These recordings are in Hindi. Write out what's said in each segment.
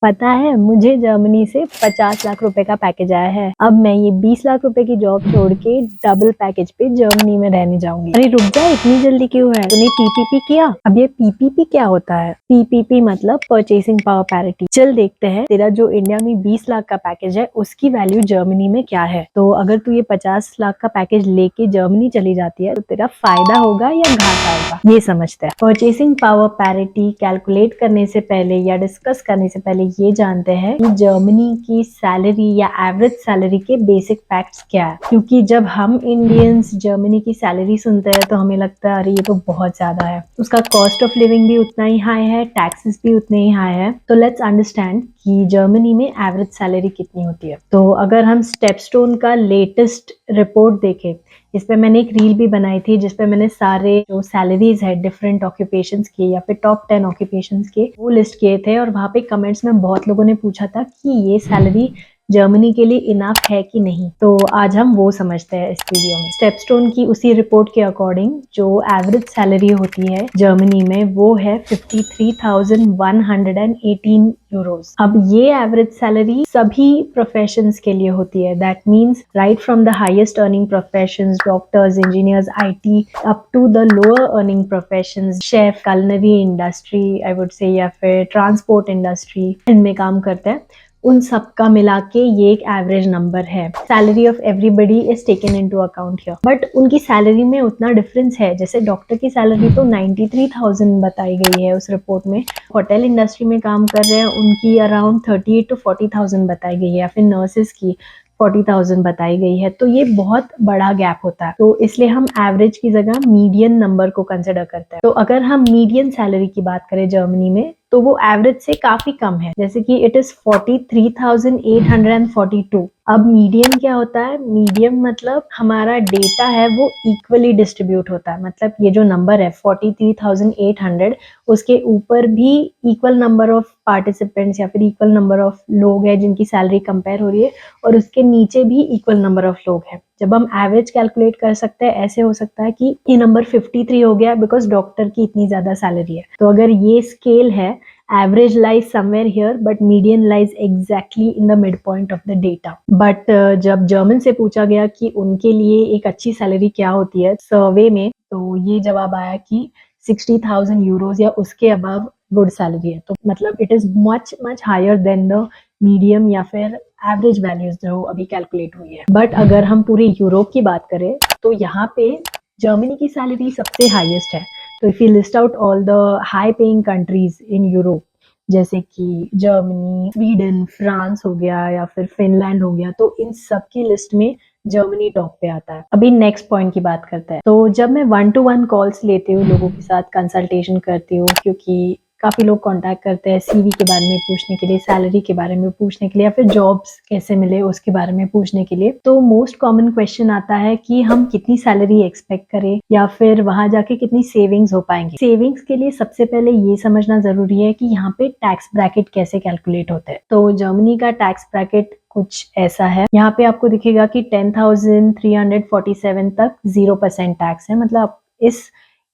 पता है, मुझे जर्मनी से 50 लाख रुपए का पैकेज आया है। अब मैं ये 20 लाख रुपए की जॉब छोड़ के डबल पैकेज पे जर्मनी में रहने जाऊंगी। अरे रुक जा, इतनी जल्दी क्यों है? तूने पीपीपी किया? अब ये पीपीपी क्या होता है? पीपीपी मतलब परचेसिंग पावर पैरिटी। चल देखते हैं तेरा जो इंडिया में 20 लाख का पैकेज है उसकी वैल्यू जर्मनी में क्या है। तो अगर तू ये 50 लाख का पैकेज लेके जर्मनी चली जाती है तो तेरा फायदा होगा या घाटा होगा, ये समझते हैं। परचेसिंग पावर पैरिटी कैलकुलेट करने से पहले या डिस्कस करने से पहले ये जानते हैं कि जर्मनी की सैलरी या एवरेज सैलरी के बेसिक फैक्ट्स क्या है। क्योंकि जब हम इंडियंस जर्मनी की सैलरी सुनते हैं तो हमें लगता है अरे ये तो बहुत ज्यादा है, उसका कॉस्ट ऑफ लिविंग भी उतना ही हाई है, टैक्सेस भी उतने ही हाई है। तो लेट्स अंडरस्टैंड कि जर्मनी में एवरेज सैलरी कितनी होती है। तो अगर हम स्टेपस्टोन का लेटेस्ट रिपोर्ट देखें, इस पे मैंने एक रील भी बनाई थी जिसपे मैंने सारे जो सैलरीज है डिफरेंट ऑक्यूपेशंस के या फिर टॉप 10 ऑक्यूपेशंस के वो लिस्ट किए थे, और वहां पे कमेंट्स में बहुत लोगों ने पूछा था कि ये सैलरी जर्मनी के लिए इनफ है कि नहीं। तो आज हम वो समझते हैं इस वीडियो में। स्टेपस्टोन की उसी रिपोर्ट के अकॉर्डिंग जो एवरेज सैलरी होती है जर्मनी में वो है 53,118 यूरोज। अब ये एवरेज सैलरी सभी प्रोफेशंस के लिए होती है। That means right from the highest earning professions, doctors, engineers, IT, up to the lower earning professions, chef, culinary industry I would say, या फिर ट्रांसपोर्ट इंडस्ट्री, इनमें काम करते हैं। उन सबका मिला के ये एक एवरेज नंबर है। Salary of everybody is taken into account here, but उनकी सैलरी में उतना डिफरेंस है। जैसे डॉक्टर की सैलरी तो 93,000 बताई गई है उस रिपोर्ट में। होटल इंडस्ट्री में काम कर रहे हैं उनकी अराउंड 38 to 40,000 बताई गई है, या फिर नर्सेस की 40,000 बताई गई है। तो ये बहुत बड़ा गैप होता है, तो इसलिए हम एवरेज की जगह मीडियन नंबर को कंसिडर करते हैं। तो अगर हम मीडियन सैलरी की बात करें जर्मनी में तो वो एवरेज से काफी कम है, जैसे कि इट इज 43,842। अब मीडियम क्या होता है? मीडियम मतलब हमारा डेटा है वो इक्वली डिस्ट्रीब्यूट होता है। मतलब ये जो नंबर है 43,800, उसके ऊपर भी इक्वल नंबर ऑफ पार्टिसिपेंट्स या फिर इक्वल नंबर ऑफ लोग हैं जिनकी सैलरी कंपेयर हो रही है, और उसके नीचे भी इक्वल नंबर ऑफ लोग हैं। जब हम एवरेज कैलकुलेट कर सकते हैं, ऐसे हो सकता है कि ये नंबर 53 हो गया बिकॉज डॉक्टर की इतनी ज्यादा सैलरी है। तो अगर ये स्केल है, average lies somewhere here but median lies exactly in the mid point of the data. But जब जर्मन से पूछा गया कि उनके लिए एक अच्छी सैलरी क्या होती है सर्वे में, तो ये जवाब आया कि 60,000 यूरोज या उसके अबव गुड सैलरी है। तो मतलब it is much much higher than the medium या फिर एवरेज वैल्यूज जो अभी कैलकुलेट हुई है। बट अगर हम पूरे यूरोप की बात करें तो यहाँ पे जर्मनी की सैलरी सबसे हाईएस्ट है। तो if you list out all the high paying countries in Europe, जैसे कि जर्मनी, स्वीडन, फ्रांस हो गया या फिर फिनलैंड हो गया, तो इन सब की लिस्ट में जर्मनी टॉप पे आता है। अभी नेक्स्ट पॉइंट की बात करते हैं। तो जब मैं 1-to-1 कॉल्स लेती हूँ, लोगों के साथ कंसल्टेशन करती हूँ, क्योंकि काफी लोग कांटेक्ट करते हैं सीवी के बारे में पूछने के लिए, सैलरी के बारे में पूछने के लिए, या फिर जॉब्स कैसे मिले उसके बारे में पूछने के लिए, तो मोस्ट कॉमन क्वेश्चन आता है कि हम कितनी सैलरी एक्सपेक्ट करें या फिर वहां जाके कितनी सेविंग्स हो पाएंगी। सेविंग्स के लिए सबसे पहले ये समझना जरूरी है कि यहाँ पे टैक्स ब्रैकेट कैसे कैलकुलेट होते हैं। तो जर्मनी का टैक्स ब्रैकेट कुछ ऐसा है। यहाँ पे आपको दिखेगा कि 10,347 तक 0% टैक्स है। मतलब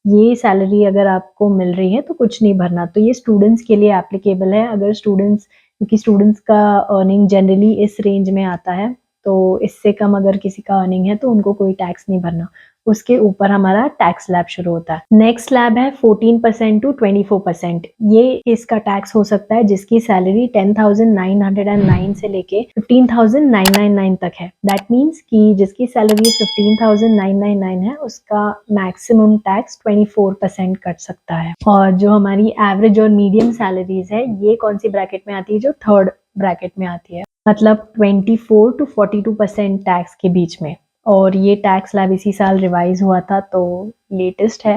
ये सैलरी अगर आपको मिल रही है तो कुछ नहीं भरना। तो ये स्टूडेंट्स के लिए एप्लीकेबल है। अगर स्टूडेंट्स, क्योंकि स्टूडेंट्स का अर्निंग जनरली इस रेंज में आता है, तो इससे कम अगर किसी का अर्निंग है तो उनको कोई टैक्स नहीं भरना। उसके ऊपर हमारा टैक्स स्लैब शुरू होता है। नेक्स्ट स्लैब है 14% to 24%। ये इसका टैक्स हो सकता है जिसकी सैलरी 10,909 से लेके 15,999 तक है। दैट मीन्स कि जिसकी सैलरी 15,999 है उसका मैक्सिमम टैक्स 24% कट सकता है। और जो हमारी एवरेज और मीडियम सैलरीज है ये कौन सी ब्रैकेट में आती है? जो थर्ड ब्रैकेट में आती है, मतलब 24 to 42% टैक्स के बीच में। और ये टैक्स स्लैब इसी साल रिवाइज हुआ था तो लेटेस्ट है।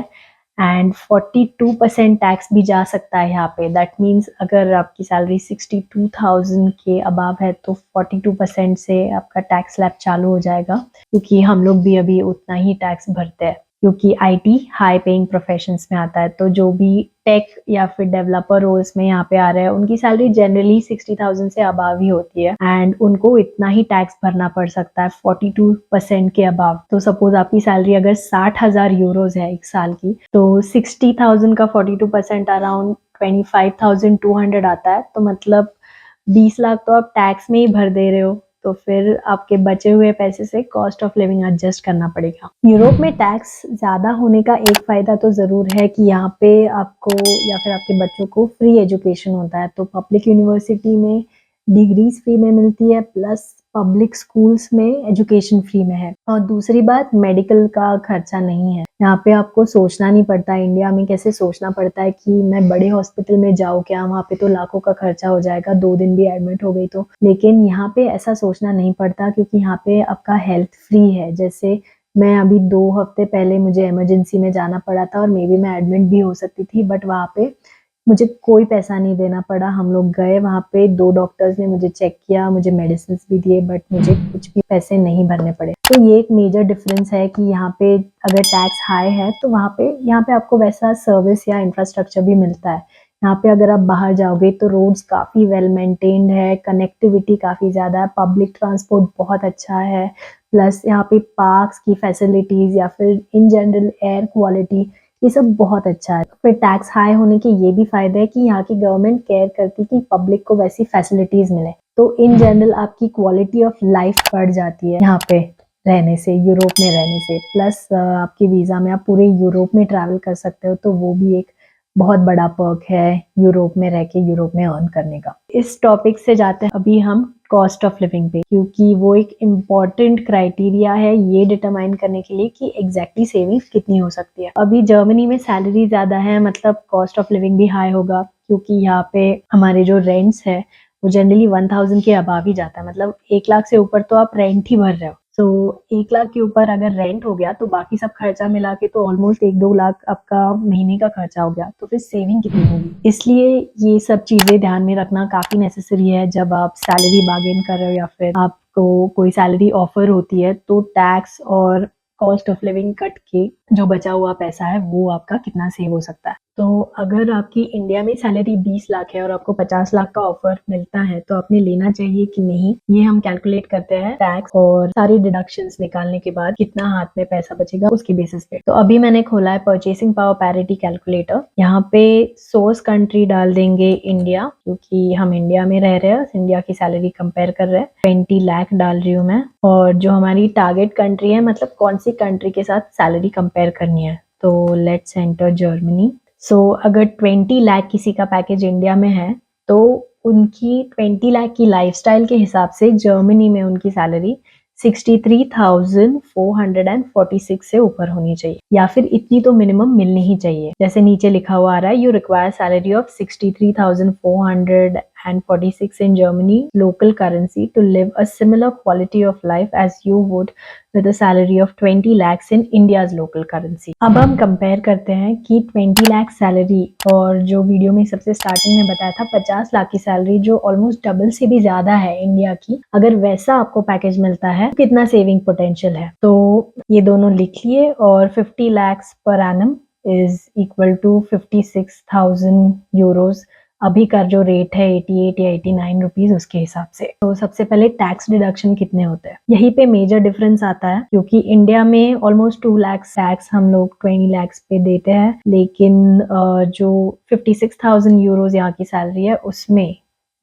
एंड 42% टैक्स भी जा सकता है यहाँ पे। दैट मीन्स अगर आपकी सैलरी 62,000 के अबाव है तो 42% से आपका टैक्स स्लैब चालू हो जाएगा, क्योंकि हम लोग भी अभी उतना ही टैक्स भरते हैं, क्योंकि आईटी हाई पेइंग प्रोफेशंस में आता है। तो जो भी टेक या फिर डेवलपर रोल्स में यहाँ पे आ रहे हैं उनकी सैलरी जनरली 60,000 से अबाव ही होती है, एंड उनको इतना ही टैक्स भरना पड़ सकता है 42% के अबाव। तो सपोज आपकी सैलरी अगर 60,000 यूरोज है एक साल की, तो 60,000 का 42% अराउंड 25,200 आता है। तो मतलब 20 लाख तो आप टैक्स में ही भर दे रहे हो, तो फिर आपके बचे हुए पैसे से कॉस्ट ऑफ लिविंग एडजस्ट करना पड़ेगा। यूरोप में टैक्स ज़्यादा होने का एक फ़ायदा तो ज़रूर है कि यहाँ पे आपको या फिर आपके बच्चों को फ्री एजुकेशन होता है। तो पब्लिक यूनिवर्सिटी में डिग्रीज फ्री में मिलती है, प्लस पब्लिक स्कूल्स में एजुकेशन फ्री में है। और दूसरी बात, मेडिकल का खर्चा नहीं है। यहाँ पे आपको सोचना नहीं पड़ता, इंडिया में कैसे सोचना पड़ता है कि मैं बड़े हॉस्पिटल में जाऊँ क्या, वहाँ पे तो लाखों का खर्चा हो जाएगा, 2 दिन भी एडमिट हो गई तो। लेकिन यहाँ पे ऐसा सोचना नहीं पड़ता, क्योंकि यहाँ पे आपका हेल्थ फ्री है। जैसे मैं अभी 2 हफ्ते पहले मुझे इमरजेंसी में जाना पड़ा था और मे बी मैं एडमिट भी हो सकती थी, बट वहाँ पे मुझे कोई पैसा नहीं देना पड़ा। हम लोग गए वहाँ पे, 2 डॉक्टर्स ने मुझे चेक किया, मुझे मेडिसिन भी दिए, बट मुझे कुछ भी पैसे नहीं भरने पड़े। तो ये एक मेजर डिफरेंस है कि यहाँ पे अगर टैक्स हाई है तो यहाँ पे आपको वैसा सर्विस या इंफ्रास्ट्रक्चर भी मिलता है। यहाँ पे अगर आप बाहर जाओगे तो रोड्स काफ़ी वेल मेंटेन्ड है, कनेक्टिविटी काफ़ी ज़्यादा है, पब्लिक ट्रांसपोर्ट बहुत अच्छा है, प्लस यहाँ पे पार्क्स की फैसिलिटीज़ या फिर इन जनरल एयर क्वालिटी, ये सब बहुत अच्छा है। फिर टैक्स हाई होने के ये भी फायदे हैं कि यहाँ की गवर्नमेंट केयर करती है कि पब्लिक को वैसी फैसिलिटीज मिले। तो इन जनरल आपकी क्वालिटी ऑफ लाइफ बढ़ जाती है यहाँ पे रहने से, यूरोप में रहने से। प्लस आपकी वीज़ा में आप पूरे यूरोप में ट्रैवल कर सकते हो, तो वो भी एक बहुत बड़ा पर्क है यूरोप में रह के यूरोप में अर्न करने का। इस टॉपिक से जाते हैं अभी हम कॉस्ट ऑफ लिविंग पे, क्योंकि वो एक इम्पॉर्टेंट क्राइटेरिया है ये डिटरमाइन करने के लिए कि एग्जैक्टली सेविंग्स कितनी हो सकती है। अभी जर्मनी में सैलरी ज़्यादा है, मतलब कॉस्ट ऑफ लिविंग भी हाई होगा, क्योंकि यहाँ पे हमारे जो रेंट्स है वो जनरली 1000 के अबाव ही जाता है। मतलब 1 लाख से ऊपर तो आप रेंट ही भर रहे हो। तो 1 लाख के ऊपर अगर रेंट हो गया तो बाकी सब खर्चा मिला के तो ऑलमोस्ट 1-2 लाख आपका महीने का खर्चा हो गया, तो फिर सेविंग कितनी होगी। इसलिए ये सब चीज़ें ध्यान में रखना काफ़ी नेसेसरी है जब आप सैलरी बार्गेन कर रहे हो या फिर आपको कोई सैलरी ऑफर होती है, तो टैक्स और कॉस्ट ऑफ लिविंग कट के जो बचा हुआ पैसा है वो आपका कितना सेव हो सकता है। तो अगर आपकी इंडिया में सैलरी 20 लाख है और आपको 50 लाख का ऑफर मिलता है तो आपने लेना चाहिए कि नहीं, ये हम कैलकुलेट करते हैं टैक्स और सारी डिडक्शंस निकालने के बाद कितना हाथ में पैसा बचेगा उसके बेसिस पे। तो अभी मैंने खोला है परचेसिंग पावर पैरिटी कैलकुलेटर। यहाँ पे सोर्स कंट्री डाल देंगे इंडिया, क्योंकि हम इंडिया में रह रहे हैं, इंडिया की सैलरी कंपेयर कर रहे हैं। 20 लाख डाल रही हूँ मैं, और जो हमारी टारगेट कंट्री है, मतलब कौन सी कंट्री के साथ सैलरी कंपेयर करनी है, तो लेट्स एंटर जर्मनी। सो अगर 20 लाख किसी का पैकेज इंडिया में है तो उनकी 20 लाख की लाइफस्टाइल के हिसाब से जर्मनी में उनकी सैलरी 63,446 से ऊपर होनी चाहिए, या फिर इतनी तो मिनिमम मिलनी ही चाहिए। जैसे नीचे लिखा हुआ आ रहा है, you require salary of 63,446 in Germany local currency to live a similar quality of life as you would with a salary of 20 lakhs in India's local currency। अब हम कंपेयर करते हैं कि 20 लाख सैलरी और जो वीडियो में सबसे स्टार्टिंग में बताया था 50 लाख की सैलरी, जो ऑलमोस्ट डबल से भी ज्यादा है इंडिया की, अगर वैसा आपको पैकेज मिलता है तो कितना सेविंग पोटेंशियल है। तो ये दोनों लिख लिए, और 50 lakhs per annum is equal to 56,000 euros। अभी का जो रेट है 88 या 89 रुपीज उसके हिसाब से। तो सबसे पहले टैक्स डिडक्शन कितने होते हैं, यहीं पे मेजर डिफरेंस आता है, क्योंकि इंडिया में ऑलमोस्ट 2 लाख टैक्स हम लोग 20 लाख पे देते हैं, लेकिन जो 56,000 यूरोज यहाँ की सैलरी है उसमें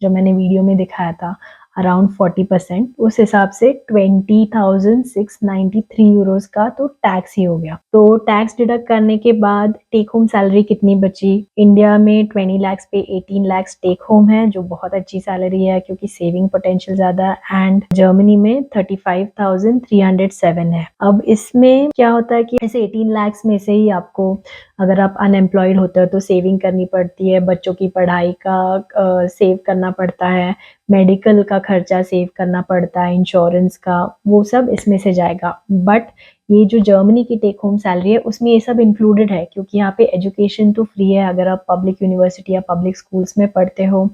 जो मैंने वीडियो में दिखाया था अराउंड 40%, उस हिसाब से 20,693 यूरोज का तो टैक्स ही हो गया। तो टैक्स डिडक्ट करने के बाद टेक होम सैलरी कितनी बची, इंडिया में 20 लाख पे 18 लाख टेक होम है, जो बहुत अच्छी सैलरी है क्योंकि सेविंग पोटेंशियल ज्यादा है, एंड जर्मनी में 35,307 है। अब इसमें क्या होता है कि ऐसे 18 लाख में से ही आपको, अगर आप अनएम्प्लॉयड होते हो तो सेविंग करनी पड़ती है, बच्चों की पढ़ाई का सेव करना पड़ता है, मेडिकल का खर्चा सेव करना पड़ता है, इंश्योरेंस का, वो सब इसमें से जाएगा। बट ये जो जर्मनी की टेक होम सैलरी है उसमें ये सब इंक्लूडेड है, क्योंकि यहाँ पे एजुकेशन तो फ्री है अगर आप पब्लिक यूनिवर्सिटी या पब्लिक स्कूल्स में पढ़ते हो।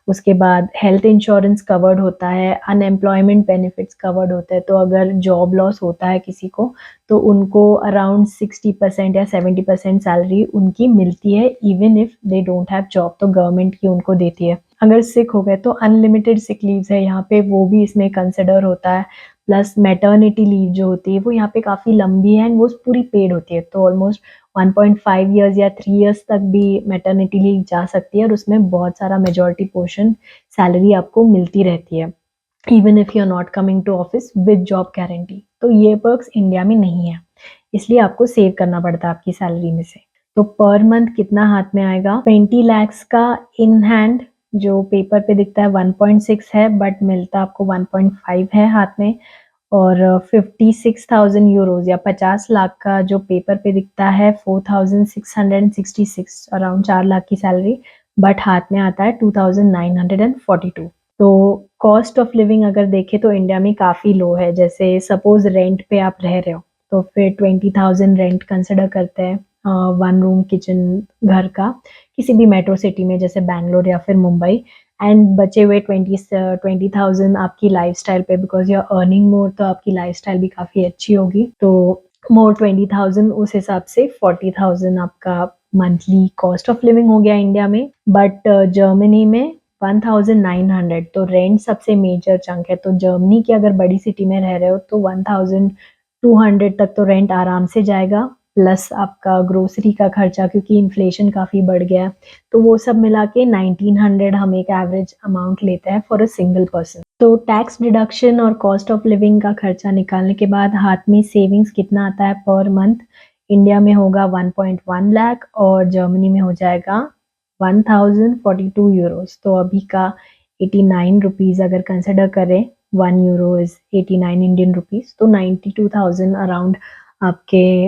उसके बाद हेल्थ इंश्योरेंस कवर्ड होता है, अनएम्प्लॉयमेंट बेनिफिट्स कवर्ड होते हैं, तो अगर जॉब लॉस होता है किसी को तो उनको अराउंड 60% या 70% सैलरी उनकी मिलती है, even if they don't have job, तो गवर्नमेंट की उनको देती है। अगर सिक हो गए तो अनलिमिटेड सिक लीव्स है यहाँ पे, वो भी इसमें कंसिडर होता है। प्लस मैटरनिटी लीव जो होती है वो यहाँ पे काफ़ी लंबी है एंड वो पूरी पेड होती है, तो ऑलमोस्ट 1.5 ईयर्स या 3 ईयर्स तक भी मैटरनिटी लीव जा सकती है और उसमें बहुत सारा मेजॉरिटी पोर्शन सैलरी आपको मिलती रहती है, even if you are not coming to office with job guarantee. तो ये पर्क्स इंडिया में नहीं है, इसलिए आपको सेव करना पड़ता है आपकी सैलरी में से। तो पर मंथ कितना हाथ में आएगा? 20 lakhs का इन हैंड जो पेपर पे दिखता है 1.6 है, बट मिलता आपको 1.5 है हाथ में, और 56,000 यूरोज या 50 लाख का जो पेपर पे दिखता है 4,666, अराउंड 4 लाख की सैलरी, बट हाथ में आता है 2,942। तो कॉस्ट ऑफ लिविंग अगर देखें तो इंडिया में काफ़ी लो है। जैसे सपोज रेंट पे आप रह रहे हो तो फिर 20,000 रेंट कंसिडर करते हैं 1 रूम किचन घर का, किसी भी मेट्रो सिटी में जैसे बैंगलोर या फिर मुंबई, एंड बचे हुए 20,000 आपकी लाइफस्टाइल पे, because you are earning more तो आपकी लाइफस्टाइल भी काफ़ी अच्छी होगी, तो मोर 20,000, उस हिसाब से 40,000 आपका मंथली कॉस्ट ऑफ लिविंग हो गया इंडिया में। बट जर्मनी में 1,900, तो रेंट सबसे मेजर चंक है। तो जर्मनी की अगर बड़ी सिटी में रह रहे हो तो 1,200 तक तो रेंट आराम से जाएगा, प्लस आपका ग्रोसरी का खर्चा, क्योंकि इन्फ्लेशन काफ़ी बढ़ गया है, तो वो सब मिला के 1,900 हम एक एवरेज अमाउंट लेते हैं फॉर अ सिंगल पर्सन। तो टैक्स डिडक्शन और कॉस्ट ऑफ लिविंग का खर्चा निकालने के बाद हाथ में सेविंग्स कितना आता है पर मंथ? इंडिया में होगा 1.1 लाख और जर्मनी में हो जाएगा 1,042 यूरोज। तो अभी का 89 रुपीज़ अगर कंसिडर करें, 1 यूरो इज 89 इंडियन रुपीज़, तो 92,000 अराउंड आपके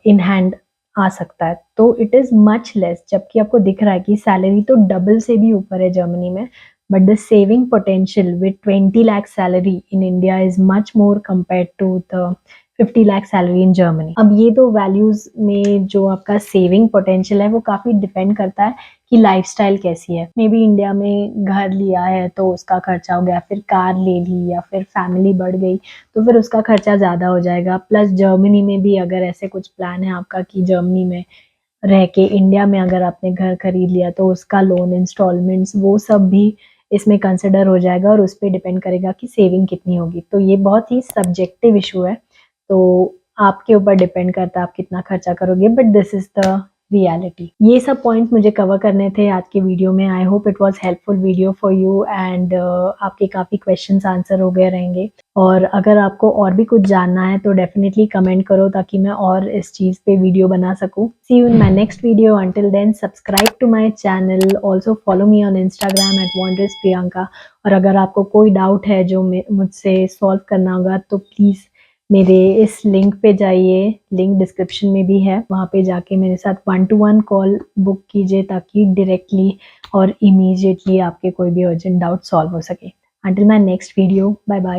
इन हैंड आ सकता है। तो इट इज़ मच लेस, जबकि आपको दिख रहा है कि सैलरी तो डबल से भी ऊपर है जर्मनी में, but the saving potential with 20 lakh salary in India is much more compared to the 50 lakh salary in Germany. अब ये तो वैल्यूज में जो आपका सेविंग पोटेंशियल है वो काफ़ी डिपेंड करता है कि लाइफस्टाइल कैसी है। मे बी इंडिया में घर लिया है तो उसका खर्चा हो गया, फिर कार ले ली या फिर फैमिली बढ़ गई तो फिर उसका खर्चा ज़्यादा हो जाएगा। प्लस जर्मनी में भी अगर ऐसे कुछ प्लान है आपका कि जर्मनी में रह के इंडिया में अगर आपने घर खरीद लिया तो उसका लोन, इंस्टॉलमेंट्स, वो सब भी इसमें कंसिडर हो जाएगा और उस पर डिपेंड करेगा कि सेविंग कितनी होगी। तो ये बहुत ही सब्जेक्टिव इशू है, तो आपके ऊपर डिपेंड करता है आप कितना खर्चा करोगे, but this is the reality. ये सब पॉइंट्स मुझे कवर करने थे आज के वीडियो में। I hope it was helpful video for you and आपके काफ़ी क्वेश्चंस आंसर हो गए रहेंगे। और अगर आपको और भी कुछ जानना है तो डेफिनेटली कमेंट करो ताकि मैं और इस चीज़ पे वीडियो बना सकूँ। See you in my next video. Until then subscribe to my channel, also follow me on Instagram @wondrouspriyanka। और अगर आपको कोई डाउट है जो मुझसे सॉल्व करना होगा तो प्लीज़ मेरे इस लिंक पे जाइए, लिंक डिस्क्रिप्शन में भी है, वहाँ पे जाके मेरे साथ 1-to-1 कॉल बुक कीजिए ताकि डायरेक्टली और इमीडिएटली आपके कोई भी अर्जेंट डाउट सॉल्व हो सके। Until my next video, bye bye.